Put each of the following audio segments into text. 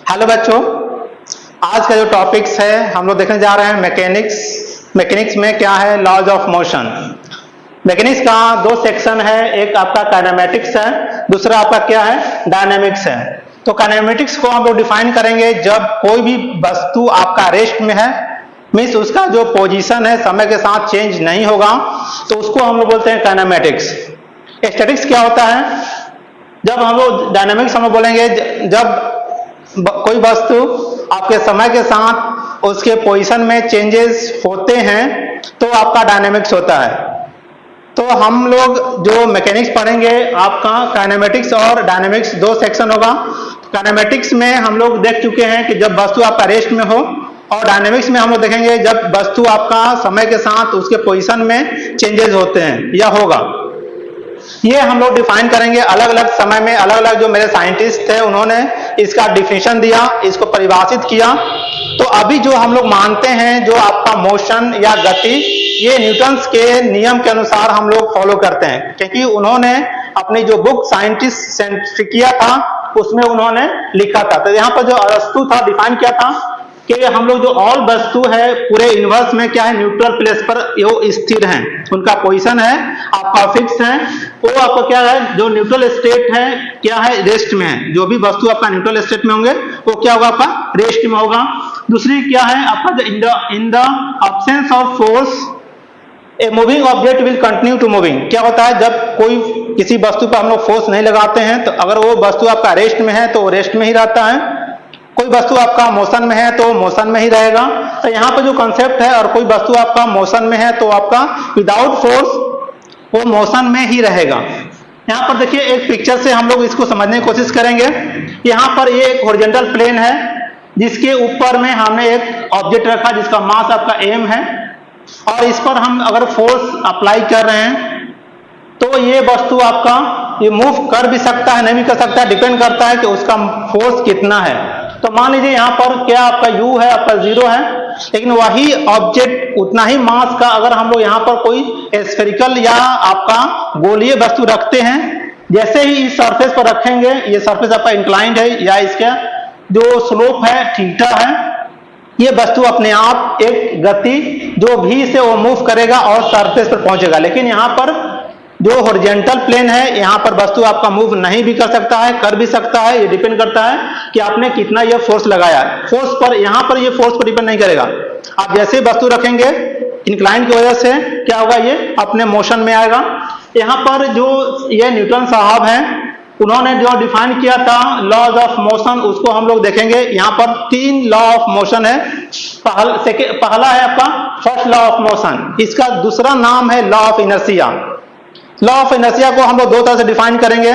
Hello बच्चों, आज का जो टॉपिक्स है हम लोग देखने जा रहे हैं मैकेनिक्स। मैकेनिक्स में क्या है, लॉज ऑफ मोशन। मैकेनिक्स का दो सेक्शन है, एक आपका काइनेमेटिक्स है, दूसरा आपका क्या है, डायनेमिक्स है। तो काइनेमेटिक्स को हम लोग डिफाइन करेंगे जब कोई भी वस्तु आपका रेस्ट में है, मीन्स उसका जो पोजीशन है समय के साथ चेंज नहीं होगा, तो उसको हम लोग बोलते हैं काइनेमेटिक्स। स्टैटिक्स क्या होता है, जब हम लोग डायनेमिक्स हम लोग बोलेंगे जब कोई वस्तु आपके समय के साथ उसके पोजीशन में चेंजेस होते हैं तो आपका डायनेमिक्स होता है। तो हम लोग जो मैकेनिक्स पढ़ेंगे आपका काइनेमेटिक्स और डायनेमिक्स दो सेक्शन होगा। काइनेमेटिक्स में हम लोग देख चुके हैं कि जब वस्तु आपका रेस्ट में हो, और डायनेमिक्स में हम लोग देखेंगे जब वस्तु आपका समय के साथ उसके पोजीशन में चेंजेस होते हैं या होगा। ये हम लोग डिफाइन करेंगे अलग अलग समय में। अलग अलग जो मेरे साइंटिस्ट थे उन्होंने इसका डिफिनेशन दिया, इसको परिभाषित किया। तो अभी जो हम लोग मानते हैं जो आपका मोशन या गति, ये न्यूटन्स के नियम के अनुसार हम लोग फॉलो करते हैं, क्योंकि उन्होंने अपनी जो बुक साइंटिस्ट सेंट्रिकिया था उसमें उन्होंने लिखा था। तो यहाँ पर जो अरस्तु था डिफाइन किया था कि हम लोग जो ऑल वस्तु है पूरे यूनिवर्स में क्या है, न्यूट्रल प्लेस पर वो स्थिर हैं, उनका पोजीशन है आपका फिक्स है। वो आपका क्या है, जो न्यूट्रल स्टेट है क्या है, रेस्ट में है। जो भी वस्तु आपका न्यूट्रल स्टेट में होंगे वो क्या होगा, आपका रेस्ट में होगा। दूसरी क्या है आपका, in the absence of force a moving object will continue to moving. क्या होता है, जब कोई किसी वस्तु पर हम लोग फोर्स नहीं लगाते हैं तो अगर वो वस्तु आपका रेस्ट में है तो वो रेस्ट में ही रहता है। कोई वस्तु आपका मोशन में है तो मोशन में ही रहेगा। तो यहाँ पर जो कंसेप्ट है, और कोई वस्तु आपका मोशन में है तो आपका विदाउट फोर्स वो मोशन में ही रहेगा। यहाँ पर देखिए एक पिक्चर से हम लोग इसको समझने की कोशिश करेंगे। यहाँ पर ये एक हॉरिजॉन्टल प्लेन है जिसके ऊपर में हमने एक ऑब्जेक्ट रखा जिसका मास आपका m है, और इस पर हम अगर फोर्स अप्लाई कर रहे हैं तो ये वस्तु आपका ये मूव कर भी सकता है, नहीं भी कर सकता है, डिपेंड करता है कि उसका फोर्स कितना है। तो मान लीजिए यहाँ पर क्या आपका u है, आपका 0 है, लेकिन वही ऑब्जेक्ट उतना ही मास का अगर हम लोग यहाँ पर कोई स्फेरिकल या आपका गोलीय वस्तु रखते हैं, जैसे ही इस सरफेस पर रखेंगे, ये सरफेस आपका इंक्लाइंड है या इसका जो स्लोप है थीटा है, ये वस्तु अपने आप एक गति जो भी से वो मूव करेगा और सरफेस पर पहुंचेगा। लेकिन यहाँ पर जो हॉरिजॉन्टल प्लेन है, यहाँ पर वस्तु आपका मूव नहीं भी कर सकता है, कर भी सकता है। ये डिपेंड करता है कि आपने कितना ये फोर्स लगाया है। फोर्स पर यहाँ पर ये फोर्स पर डिपेंड नहीं करेगा। आप जैसे वस्तु रखेंगे इंक्लाइन की वजह से क्या होगा, ये अपने मोशन में आएगा। यहाँ पर जो ये न्यूटन साहब हैं उन्होंने जो डिफाइन किया था लॉज ऑफ मोशन, उसको हम लोग देखेंगे। यहाँ पर 3 लॉ ऑफ मोशन है। पहला है आपका फर्स्ट लॉ ऑफ मोशन, इसका दूसरा नाम है law of inertia. Law of inertia को हम लोग 2 तरह से डिफाइन करेंगे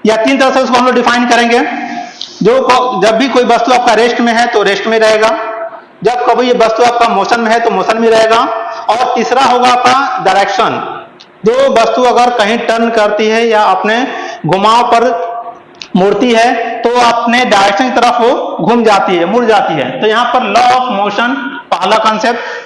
या 3 तरह से उसको हम लोग डिफाइन करेंगे। जब भी कोई वस्तु आपका रेस्ट में है तो रेस्ट में रहेगा, जब कभी ये वस्तु आपका मोशन में है तो मोशन में रहेगा, और तीसरा होगा आपका डायरेक्शन। जो वस्तु अगर कहीं टर्न करती है या अपने घुमाव पर मुड़ती है तो अपने डायरेक्शन की तरफ वो घूम जाती है, मुड़ जाती है। तो यहाँ पर लॉ ऑफ मोशन पहला कंसेप्ट।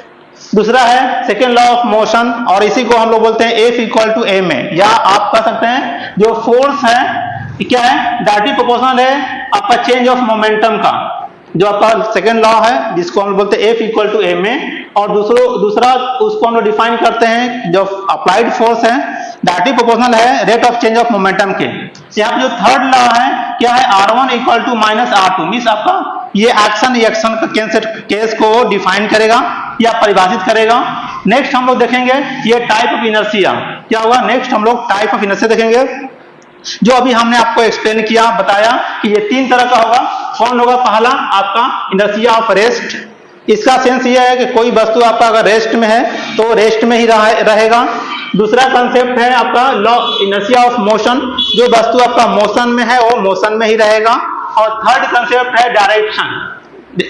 दूसरा है सेकेंड लॉ ऑफ मोशन, और इसी को हम लोग बोलते हैं F इक्वल टू m है, या आप कह सकते हैं जो फोर्स है क्या है, डायरेक्टली प्रोपोर्शनल है आपका चेंज ऑफ मोमेंटम का। जो आपका सेकेंड लॉ है जिसको हम बोलते हैं F इक्वल टू m है, और दूसरा उसको हम लोग डिफाइन करते हैं जो अप्लाइड फोर्स है डायरेक्टली प्रोपोर्शनल है rate of change of momentum के। यहाँ पे जो थर्ड लॉ है क्या है, R1 equal to minus R2, means आपका ये एक्शन रिएक्शन का केस को डिफाइन करेगा या परिभाषित करेगा। नेक्स्ट हम लोग देखेंगे ये टाइप ऑफ इनर्शिया क्या होगा। नेक्स्ट हम लोग टाइप ऑफ इनर्शिया देखेंगे, जो अभी हमने आपको एक्सप्लेन किया, बताया कि ये 3 तरह का होगा। कौन होगा, पहला आपका इनर्शिया ऑफ रेस्ट। इसका सेंस ये है कि कोई वस्तु आपका अगर रेस्ट में है तो रेस्ट में ही रहेगा। दूसरा कंसेप्ट है आपका लॉ इनर्शिया ऑफ मोशन, जो वस्तु आपका मोशन में है वो मोशन में ही रहेगा। और थर्ड कंसेप्ट है direction,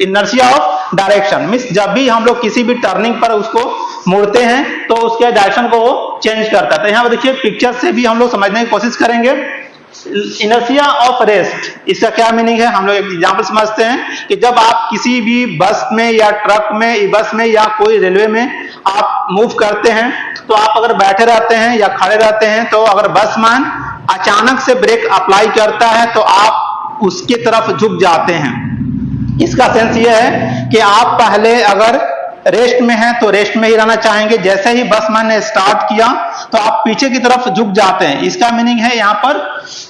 inertia of direction, means जब भी हम लोग किसी भी टर्निंग पर उसको मुड़ते हैं तो उसके डायरेक्शन को वो चेंज करता है। तो यहाँ पर देखिए पिक्चर से भी हम लोग समझने की कोशिश करेंगे। इनर्शिया ऑफ रेस्ट, इसका क्या मीनिंग है, हम लोग एक एग्जांपल समझते हैं कि जब आप किसी भी बस में या ट्रक में, बस में या कोई रेलवे में आप मूव करते हैं तो आप अगर बैठे रहते हैं या खड़े रहते हैं तो अगर बस मैन अचानक से ब्रेक अप्लाई करता है तो आप आप उसके तरफ झुक जाते हैं। इसका सेंस ये है कि आप पहले अगर रेस्ट में हैं तो रेस्ट में ही रहना चाहेंगे, जैसे ही बस मैंने स्टार्ट किया तो आप पीछे की तरफ झुक जाते हैं। इसका मीनिंग है यहाँ पर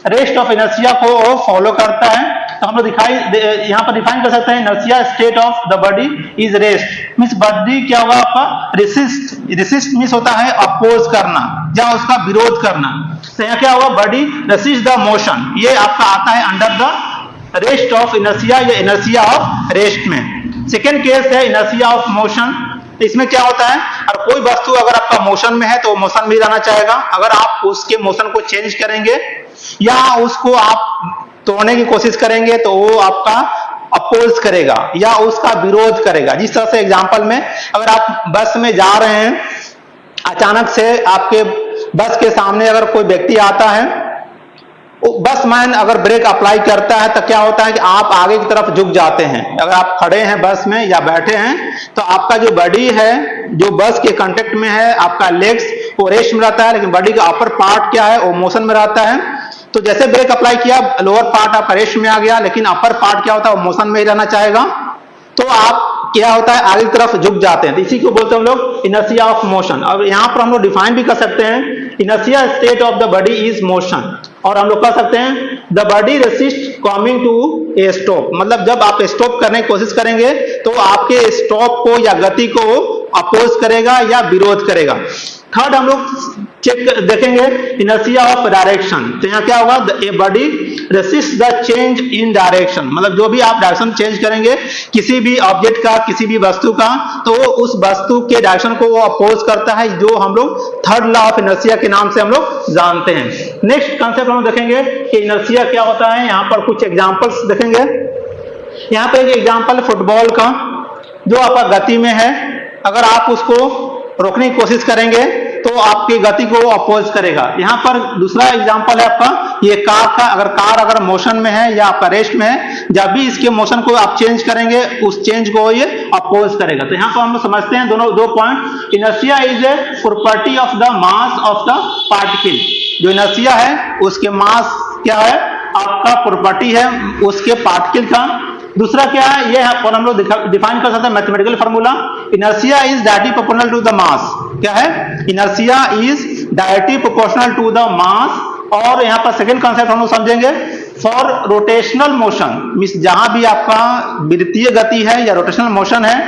रेस्ट ऑफ इनर्शिया को वो फॉलो करता है। तो हम लोग यहाँ पर डिफाइन कर सकते हैं inertia state of the body is rest, means body क्या होगा आपका रेसिस्ट। रेसिस्ट मींस होता है अपोज करना या उसका विरोध करना। तो यहाँ क्या होगा, बॉडी रेसिस्ट द मोशन, ये आपका आता है under the rest of inertia या इनर्शिया ऑफ रेस्ट में। सेकेंड केस है इनर्शिया ऑफ मोशन। इसमें क्या होता है, और कोई वस्तु अगर आपका मोशन में है तो मोशन में रहना चाहेगा। अगर आप उसके मोशन को चेंज करेंगे या उसको आप तोड़ने की कोशिश करेंगे तो वो आपका अपोज करेगा या उसका विरोध करेगा। जिस तरह से एग्जांपल में, अगर आप बस में जा रहे हैं, अचानक से आपके बस के सामने अगर कोई व्यक्ति आता है, बस मैन अगर ब्रेक अप्लाई करता है तो क्या होता है कि आप आगे की तरफ झुक जाते हैं। अगर आप खड़े हैं बस में या बैठे हैं तो आपका जो बॉडी है जो बस के कांटेक्ट में है, आपका लेग्स वो रेस्ट में रहता है, लेकिन बॉडी का अपर पार्ट क्या है वो मोशन में रहता है। तो जैसे ब्रेक अप्लाई किया, लोअर पार्ट आपका रेस्ट में आ गया, लेकिन अपर पार्ट क्या होता है वो मोशन में ही रहना चाहेगा। तो आप क्या होता है आगे की तरफ झुक जाते हैं। तो इसी को बोलते हैं हम लोग इनर्शिया ऑफ मोशन। अब यहाँ पर हम लोग डिफाइन भी कर सकते हैं inertia state of the body is motion, और हम लोग कह सकते हैं the body resist coming to a stop, मतलब जब आप स्टॉप करने की कोशिश करेंगे तो आपके स्टॉप को या गति को अपोज करेगा या विरोध करेगा। थर्ड हम लोग चेक देखेंगे इनर्शिया ऑफ डायरेक्शन। तो यहाँ क्या होगा, a body resist the change in direction, मतलब जो भी आप डायरेक्शन चेंज करेंगे किसी भी ऑब्जेक्ट का, किसी भी वस्तु का, तो उस वस्तु के डायरेक्शन को वो अपोज करता है, जो हम लोग थर्ड लॉ ऑफ इनर्शिया के नाम से हम लोग जानते हैं। नेक्स्ट कंसेप्ट हम देखेंगे कि इनर्शिया क्या होता है। यहाँ पर कुछ एग्जांपल्स देखेंगे। यहाँ पर एक एग्जांपल फुटबॉल का, जो आपका गति में है, अगर आप उसको रोकने की कोशिश करेंगे तो आपकी गति को अपोज करेगा। यहाँ पर दूसरा एग्जांपल है आपका ये कार का। अगर कार अगर मोशन में है या आपका रेस्ट में है, जब भी इसके मोशन को आप चेंज करेंगे उस चेंज को ये अपोज करेगा। तो यहाँ पर हम लोग समझते हैं दोनों दो point. Inertia is a property of the mass of the particle. जो इनर्शिया है उसके मास क्या है, आपका प्रॉपर्टी है उसके पार्टिकल का। दूसरा क्या है, ये पर हम लोग डिफाइन कर सकते हैं mathematical formula, inertia is directly proportional to the mass. क्या है, inertia is directly proportional to the mass. और यहाँ पर सेकंड कॉन्सेप्ट हम लोग समझेंगे फॉर रोटेशनल मोशन, मींस जहां भी आपका वृत्तीय गति है या रोटेशनल मोशन है,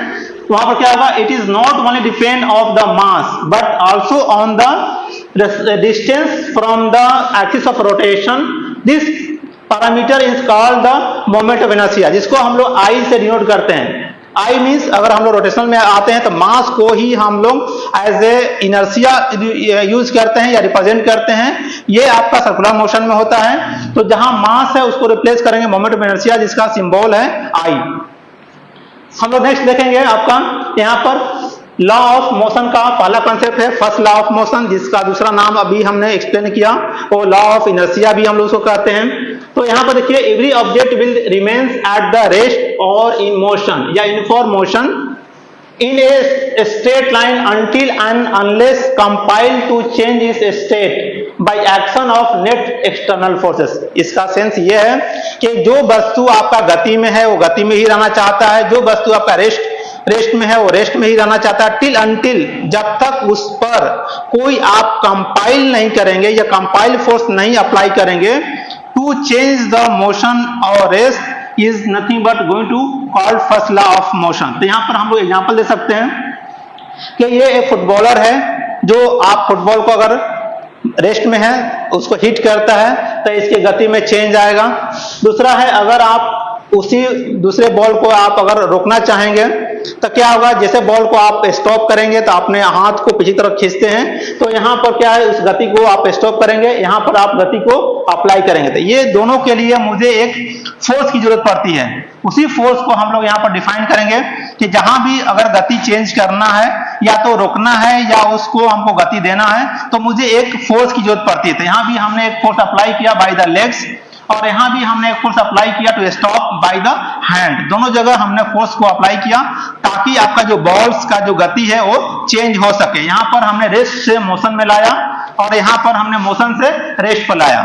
वहां पर क्या होगा, it is not only depend of the mass but also on the distance from the axis of rotation. This parameter is called the moment of inertia, जिसको हम लोग आई से डिनोट करते हैं। आई मींस अगर हम लोग रोटेशनल में आते हैं तो मास को ही हम लोग एज ए इनर्शिया यूज करते हैं या रिप्रेजेंट करते हैं। ये आपका सर्कुलर मोशन में होता है, तो जहां मास है उसको रिप्लेस करेंगे मोमेंट ऑफ इनर्शिया, जिसका सिंबल है आई। हम लोग नेक्स्ट देखेंगे आपका यहाँ पर लॉ ऑफ मोशन का पहला कॉन्सेप्ट है फर्स्ट लॉ ऑफ मोशन, जिसका दूसरा नाम अभी हमने एक्सप्लेन किया, वो लॉ ऑफ इनर्शिया भी हम लोग उसको कहते हैं। तो यहाँ पर देखिए every object will remains at the rest और इन मोशन या in for motion in a straight line until and unless compelled to change its state by action of net external forces। इसका सेंस ये है कि जो वस्तु आपका गति में है वो गति में ही रहना चाहता है, जो वस्तु आपका रेस्ट में है वो रेस्ट में ही रहना चाहता है, टिल अंटिल जब तक उस पर कोई आप कंपाइल नहीं करेंगे या कंपाइल फोर्स नहीं अप्लाई करेंगे टू चेंज द मोशन और rest is nothing but going to called first law of motion। तो यहाँ पर हम लोग एग्जांपल दे सकते हैं कि ये एक फुटबॉलर है, जो आप फुटबॉल को अगर रेस्ट में है उसको हिट करता है तो इसकी गति में चेंज आएगा। दूसरा है अगर आप उसी दूसरे बॉल को आप अगर रोकना चाहेंगे तो क्या होगा, जैसे बॉल को आप स्टॉप करेंगे तो अपने हाथ को पीछे तरफ खींचते हैं, तो यहाँ पर क्या है उस गति को आप स्टॉप करेंगे, यहाँ पर आप गति को अप्लाई करेंगे। तो ये दोनों के लिए मुझे एक फोर्स की जरूरत पड़ती है। उसी फोर्स को हम लोग यहाँ पर डिफाइन करेंगे कि जहां भी अगर गति चेंज करना है या तो रोकना है या उसको हमको गति देना है तो मुझे एक फोर्स की जरूरत पड़ती है। तो यहाँ भी हमने एक फोर्स अप्लाई किया बाय द लेग्स और यहाँ भी हमने एक फोर्स अप्लाई किया to stop by the hand. दोनों जगह हमने फोर्स को अप्लाई किया ताकि आपका जो बॉल्स का जो गति है वो चेंज हो सके। यहाँ पर हमने रेस्ट से मोशन में लाया और यहाँ पर हमने मोशन से रेस्ट पर लाया।